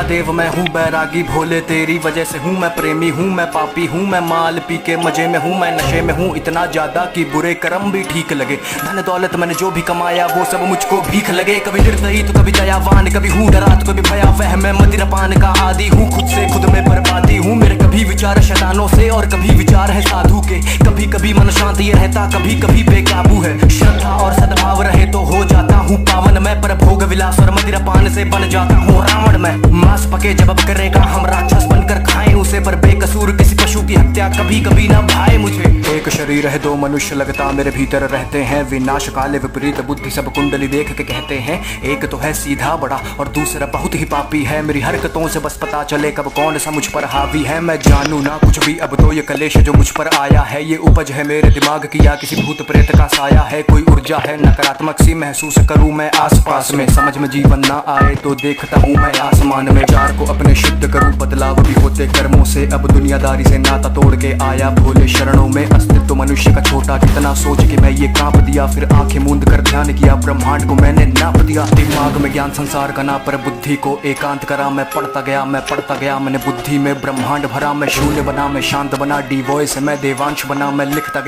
महादेव मैं हूँ बैरागी भोले, तेरी वजह से हूँ मैं प्रेमी हूँ, मैं पापी हूँ, मैं माल पी के मजे में हूँ, मैं नशे में हूँ इतना ज्यादा कि बुरे कर्म भी ठीक लगे। धन दौलत मैंने जो भी कमाया वो सब मुझको भीख लगे। कभी निर्दयी तो कभी दयावान, कभी हूँ डरा तो कभी भयावह, मैं मदिरापान का आदी हूँ, खुद से खुद में बर्बादी हूँ। मेरे कभी विचार शैतानों से और कभी विचार है साधु के, कभी कभी मन शांत ये रहता, कभी कभी बेकाबू है। श्रद्धा और सद्भाव रहे तो हो जाता हूँ पावन मैं, पर भोग विलास और मदिरापान से बन जाता हूँ रावण मैं। मांस पके जब अब करेगा हम राक्षस बनकर खाएं उसे, पर बेकसूर किसी पशु की हत्या कभी कभी ना भाए मुझे। एक शरीर है दो मनुष्य लगता मेरे भीतर रहते हैं, विनाश काले विपरीत बुद्धि सब कुंडली देख के कहते हैं। एक तो है सीधा बड़ा और दूसरा बहुत ही पापी है, मेरी हरकतों से बस पता चले कब कौन सा मुझ पर हावी है। मैं जानू ना कुछ भी अब तो ये कलेश जो मुझ पर आया है, ये उपज है मेरे दिमाग की या किसी भूत प्रेत का साया है। कोई ऊर्जा है नकारात्मक सी महसूस करूं मैं आसपास में, समझ में जीवन ना आए तो देखता हूँ मैं आसमान में। चार को अपने शुद्ध करूं बदलाव भी होते कर्मों से, अब दुनियादारी से नाता तोड़ के आया भोले शरणों में। अस्तित्व मनुष्य का छोटा कितना सोच के मैं ये कांप दिया, फिर आंखें मूंद कर ध्यान किया ब्रह्मांड को मैंने नाप दिया। दिमाग में ज्ञान संसार का ना पर बुद्धि को एकांत करा, मैं पढ़ता गया मैंने बुद्धि में ब्रह्मांड भरा। मैं शून्य बना मैं शांत बना, डी वॉइस मैं देवांश बना। मैं लिखता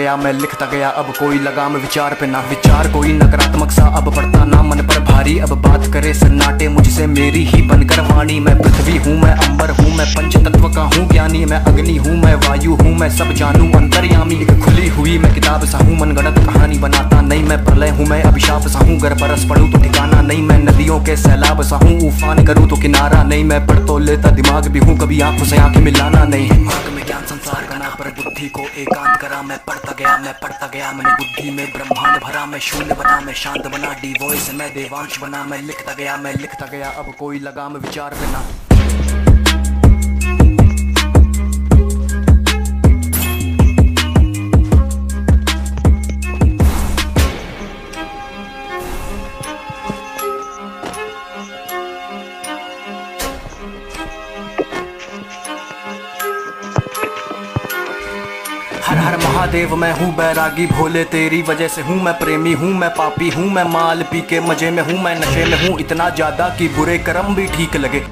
गया अब कोई लगाम विचार पे ना, विचार कोई नकारात्मक सा अब पड़ता ना मन पर भारी। अब बात करे सन्नाटे मुझसे मेरी ही बनकर वाणी, मैं पृथ्वी हूँ मैं अंबर हूँ मैं पंच तत्व का हूँ ज्ञानी। मैं अग्नि हूँ मैं वायु हूँ मैं सब जानू अंतर्यामी। एक खुली हुई मैं किताब सा हूँ मनगढ़ंत कहानी बनाता नहीं, मैं प्रलय हूँ मैं अभिशाप सा हूँ, गर बरस पड़ूं तो ठिकाना नहीं। मैं नदियों के सैलाब सा हूँ उफान करूँ तो किनारा नहीं, मैं पढ़ तो लेता दिमाग भी हूँ कभी आंखों से आंखें मिलाना नहीं। दिमाग में ज्ञान संसार का ना पर बुद्धि को एकांत करा, मैं पढ़ता गया मैंने बुद्धि में ब्रह्मांड भरा। मैं शून्य बना मैं शांत बना, डी वॉइस मैं देवांश बना। मैं लिखता गया अब कोई लगाम विचार पे ना। हर हर महादेव मैं हूँ बैरागी भोले, तेरी वजह से हूँ मैं प्रेमी हूँ, मैं पापी हूँ, मैं माल पी के मजे में हूँ, मैं नशे में हूँ इतना ज्यादा कि बुरे कर्म भी ठीक लगे।